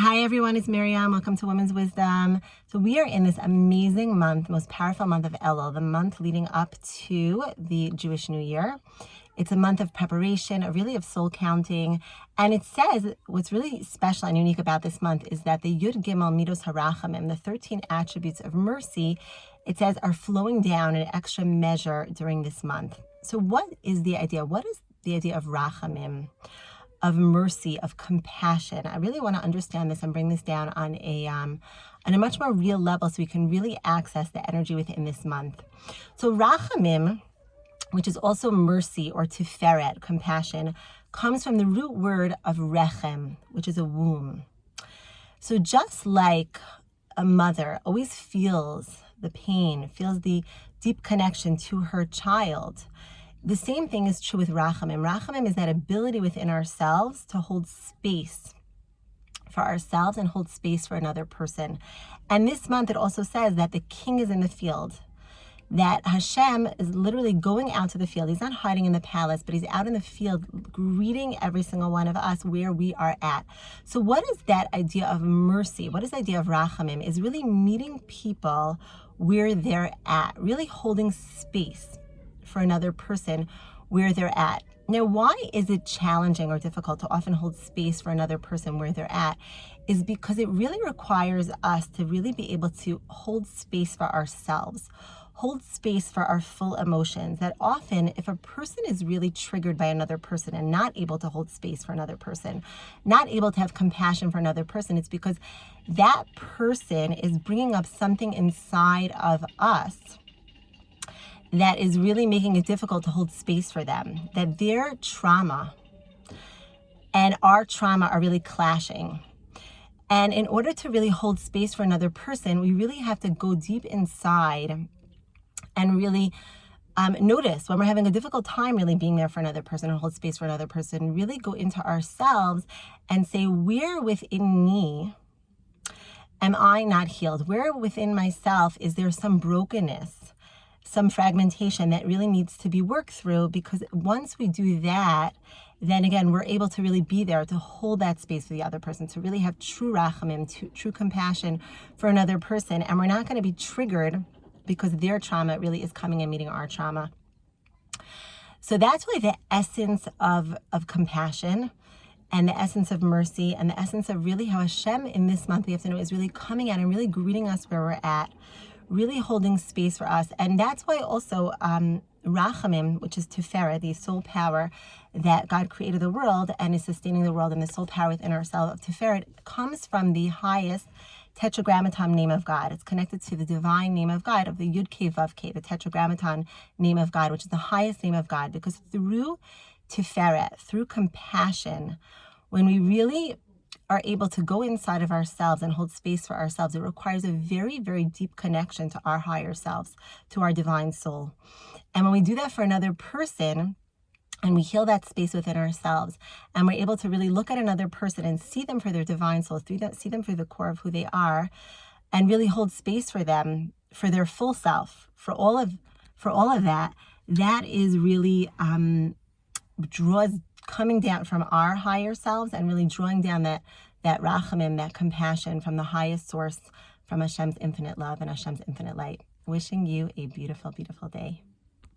Hi everyone, it's Miriam. Welcome to Women's Wisdom. So we are in this amazing month, most powerful month of Elul, the month leading up to the Jewish New Year. It's a month of preparation, of soul counting. And it says what's really special and unique about this month is that the Yud Gimel Midos Harachamim, the 13 attributes of mercy, it says are flowing down in extra measure during this month. So what is the idea? What is the idea of Rachamim? Of mercy, of compassion. I really want to understand this and bring this down on a much more real level so we can really access the energy within this month. So Rachamim, which is also mercy or tiferet, compassion, comes from the root word of rechem, which is a womb. So just like a mother always feels the pain, feels the deep connection to her child, the same thing is true with Rachamim. Rachamim is that ability within ourselves to hold space for ourselves and hold space for another person. And this month it also says that the king is in the field, that Hashem is literally going out to the field. He's not hiding in the palace, but he's out in the field greeting every single one of us where we are at. So what is that idea of mercy? What is the idea of Rachamim? Is really meeting people where they're at, really holding space for another person where they're at. Now, why is it challenging or difficult to often hold space for another person where they're at? Is because it really requires us to really be able to hold space for ourselves, hold space for our full emotions. That often, if a person is really triggered by another person and not able to hold space for another person, not able to have compassion for another person, it's because that person is bringing up something inside of us that is really making it difficult to hold space for them, that their trauma and our trauma are really clashing. And in order to really hold space for another person, we really have to go deep inside and really notice when we're having a difficult time really being there for another person and hold space for another person, really go into ourselves and say, where within me am I not healed? Where within myself is there some brokenness, some fragmentation that really needs to be worked through? Because once we do that, then again, we're able to really be there to hold that space for the other person, to really have true rachamim, true compassion for another person. And we're not going to be triggered because their trauma really is coming and meeting our trauma. So that's really the essence of compassion and the essence of mercy and the essence of really how Hashem in this month, we have to know, is really coming out and really greeting us where we're at, really holding space for us. And that's why also Rachamim, which is Tiferet, the soul power that God created the world and is sustaining the world, and the soul power within ourselves of Tiferet comes from the highest tetragrammaton name of God. It's connected to the divine name of God, of the Yud Kei Vav Kei, the tetragrammaton name of God, which is the highest name of God. Because through Tiferet, through compassion, when we really are able to go inside of ourselves and hold space for ourselves, it requires a very, very deep connection to our higher selves, to our divine soul. And when we do that for another person, and we heal that space within ourselves, and we're able to really look at another person and see them for their divine soul, see them through the core of who they are, and really hold space for them, for their full self, for all of that, that is really draws coming down from our higher selves and really drawing down that rachamim, that compassion from the highest source, from Hashem's infinite love and Hashem's infinite light. Wishing you a beautiful, beautiful day.